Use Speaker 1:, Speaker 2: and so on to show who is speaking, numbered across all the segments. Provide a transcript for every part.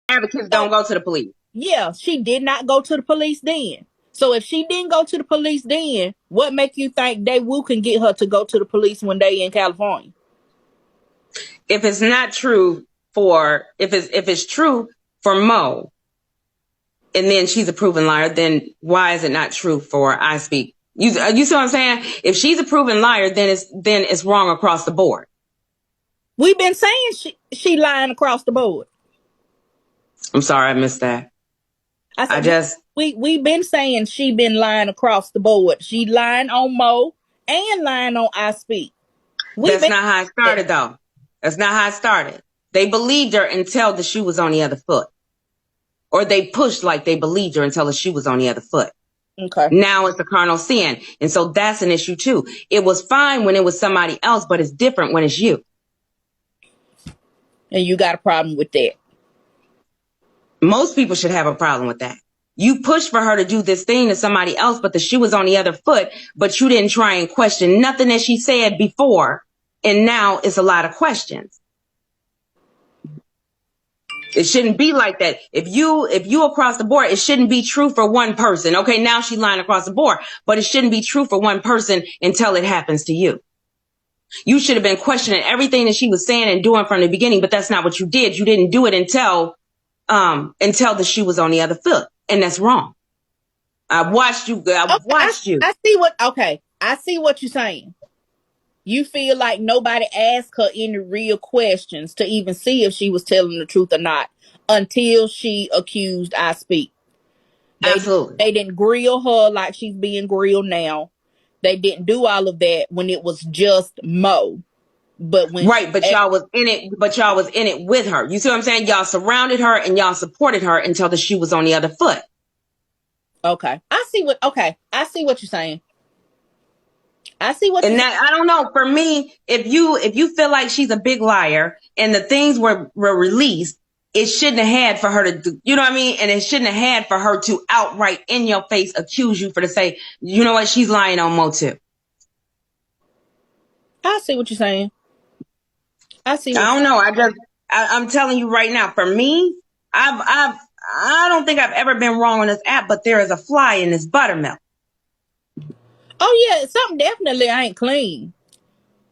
Speaker 1: advocates
Speaker 2: So
Speaker 1: don't go to the police.
Speaker 2: yeah, she did not go to the police then. So if she didn't go to the police then, what make you think Daewoo can get her to go to the police when they in California?
Speaker 1: If it's not true if it's true for Mo, and then she's a proven liar, then why is it not true for I Speak? You see what I'm saying? If she's a proven liar, then it's wrong across the board.
Speaker 2: We've been saying she lying across the board.
Speaker 1: I'm sorry, I missed that.
Speaker 2: I
Speaker 1: I
Speaker 2: said
Speaker 1: just
Speaker 2: we've been saying she been lying across the board. She lying on Mo and lying on I Speak. We've
Speaker 1: That's
Speaker 2: been
Speaker 1: not how it started, though. That's not how it started. They believed her until the shoe was on the other foot, or they pushed like they believed her until the shoe was on the other foot.
Speaker 2: okay.
Speaker 1: Now it's a carnal sin, and so that's an issue too. It was fine when it was somebody else, but it's different when it's you.
Speaker 2: And you got a problem with that.
Speaker 1: Most people should have a problem with that. You pushed for her to do this thing to somebody else, but the shoe was on the other foot, but you didn't try and question nothing that she said before. And now it's a lot of questions. It shouldn't be like that. If you across the board, it shouldn't be true for one person. Okay, now she's lying across the board, but it shouldn't be true for one person until it happens to you. You should have been questioning everything that she was saying and doing from the beginning, but that's not what you did. You didn't do it until the shoe was on the other foot, and that's wrong. I watched you. I
Speaker 2: Okay,
Speaker 1: watched you.
Speaker 2: I see what you're saying. You feel like nobody asked her any real questions to even see if she was telling the truth or not until she accused I Speak. They
Speaker 1: Absolutely.
Speaker 2: they didn't grill her like she's being grilled now. They didn't do all of that when it was just Mo. But when she
Speaker 1: Right, but y'all was in it. But y'all was in it with her. You see what I'm saying? Y'all surrounded her and y'all supported her until the shoe was on the other foot.
Speaker 2: okay, I see what you're saying. I see what you're
Speaker 1: And
Speaker 2: saying.
Speaker 1: that, I don't know. For me, if you feel like she's a big liar and the things were released, it shouldn't have had for her to do, you know what I mean? And it shouldn't have had for her to outright in your face accuse you for to say, you know what, she's lying on Mo too.
Speaker 2: I see what you're saying. I see what
Speaker 1: I don't know. I'm telling you right now, for me, I don't think I've ever been wrong on this app, but there is a fly in this buttermilk.
Speaker 2: Oh yeah, something definitely ain't clean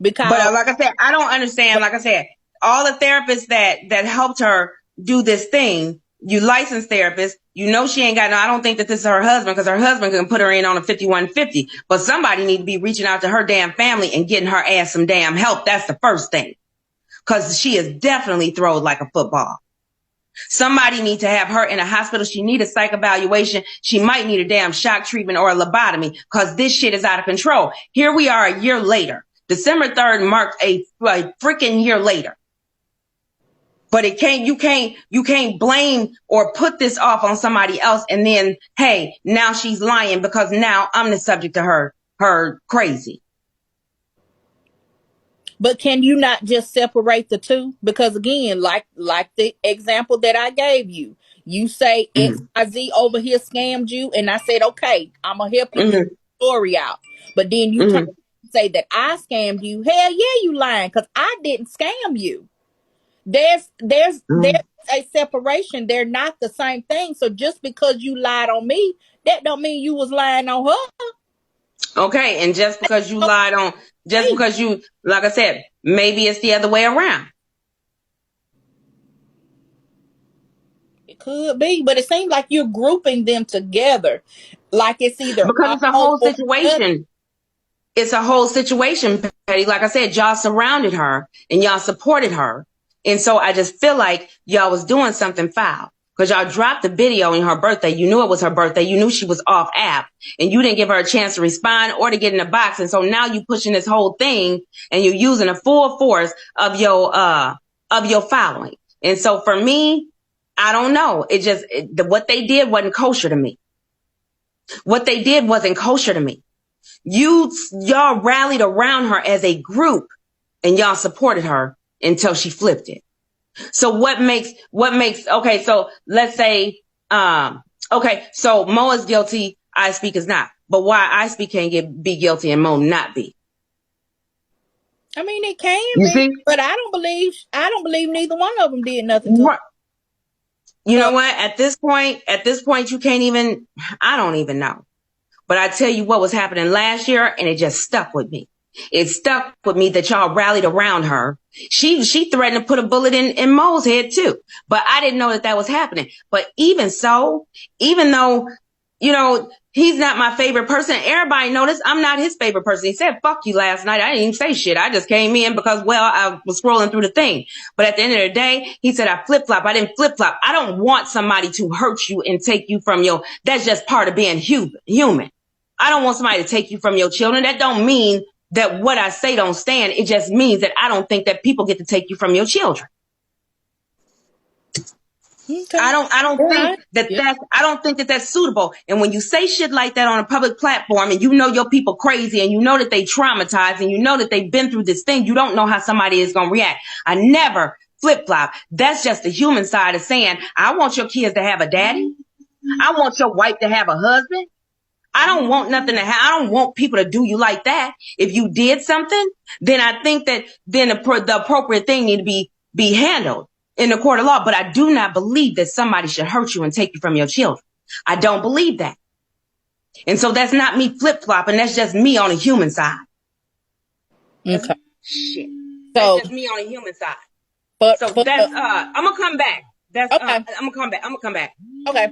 Speaker 1: But
Speaker 2: because
Speaker 1: like I said, I don't understand. Like I said, all the therapists that helped her do this thing, you licensed therapists, you know she ain't got no. I don't think that this is her husband because her husband can put her in on a 5150. But somebody need to be reaching out to her damn family and getting her ass some damn help. That's the first thing, because she is definitely thrown like a football. Somebody need to have her in a hospital. She need a psych evaluation. She might need a damn shock treatment or a lobotomy because this shit is out of control. Here we are a year later. December 3rd marked a freaking year later. But you can't blame or put this off on somebody else. And then, hey, now she's lying because now I'm the subject of her crazy.
Speaker 2: but can you not just separate the two? Because again, like the example that I gave you, you say
Speaker 1: Mm-hmm.
Speaker 2: XYZ over here scammed you, and I said, okay, I'm gonna help you get
Speaker 1: Mm-hmm.
Speaker 2: the story out. But then you turn
Speaker 1: Mm-hmm.
Speaker 2: and say that I scammed you. Hell yeah, you lying, because I didn't scam you. There's a separation. They're not the same thing. So just because you lied on me, that don't mean you was lying on her.
Speaker 1: Okay, and just because you lied on, just
Speaker 2: Hey,
Speaker 1: because you, like I said, maybe it's the other way around.
Speaker 2: it could be, but it seems like you're grouping them together. Like it's either
Speaker 1: Because it's a
Speaker 2: all
Speaker 1: whole
Speaker 2: or nothing.
Speaker 1: situation. It's a whole situation, Patty. Like I said, y'all surrounded her and y'all supported her. And so I just feel like y'all was doing something foul. Because y'all dropped the video in her birthday. You knew it was her birthday. You knew she was off app. And you didn't give her a chance to respond or to get in the box. And so now you pushing this whole thing and you're using a full force of your following. And so for me, I don't know. What they did wasn't kosher to me. What they did wasn't kosher to me. Y'all rallied around her as a group and y'all supported her until she flipped it. So okay, so let's say, okay, so Mo is guilty, I Speak is not. But why I Speak can't be guilty and Mo not be?
Speaker 2: I mean, it can
Speaker 1: You
Speaker 2: be,
Speaker 1: see?
Speaker 2: but I don't believe neither one of them did nothing to her.
Speaker 1: Right. You
Speaker 2: So
Speaker 1: know what? At this point, you can't even, I don't even know. But I tell you what was happening last year, and it just stuck with me. It stuck with me that y'all rallied around her. She threatened to put a bullet in Mo's head too. But I didn't know that was happening. But even so, even though, he's not my favorite person, everybody noticed I'm not his favorite person. He said, fuck you last night. I didn't even say shit. I just came in because, I was scrolling through the thing. But at the end of the day, he said, I flip-flop. I didn't flip-flop. I don't want somebody to hurt you and take you from that's just part of being human. I don't want somebody to take you from your children. That don't mean that what I say don't stand. It just means that I don't think that people get to take you from your children.
Speaker 2: okay.
Speaker 1: I don't think that that's suitable. And when you say shit like that on a public platform, and your people crazy, and that they traumatized, and that they've been through this thing, you don't know how somebody is going to react. I never flip-flop. That's just the human side of saying, I want your kids to have a daddy. I want your wife to have a husband. I don't want nothing to happen. I don't want people to do you like that. If you did something, then I think that then the appropriate thing need to be handled in the court of law. But I do not believe that somebody should hurt you and take you from your children. I don't believe that. And so that's not me flip-flopping. That's just me on the human side.
Speaker 2: Okay.
Speaker 1: Shit.
Speaker 2: So,
Speaker 1: that's just me on the human side. But that's I'm gonna come back. I'm gonna come back.
Speaker 2: Okay.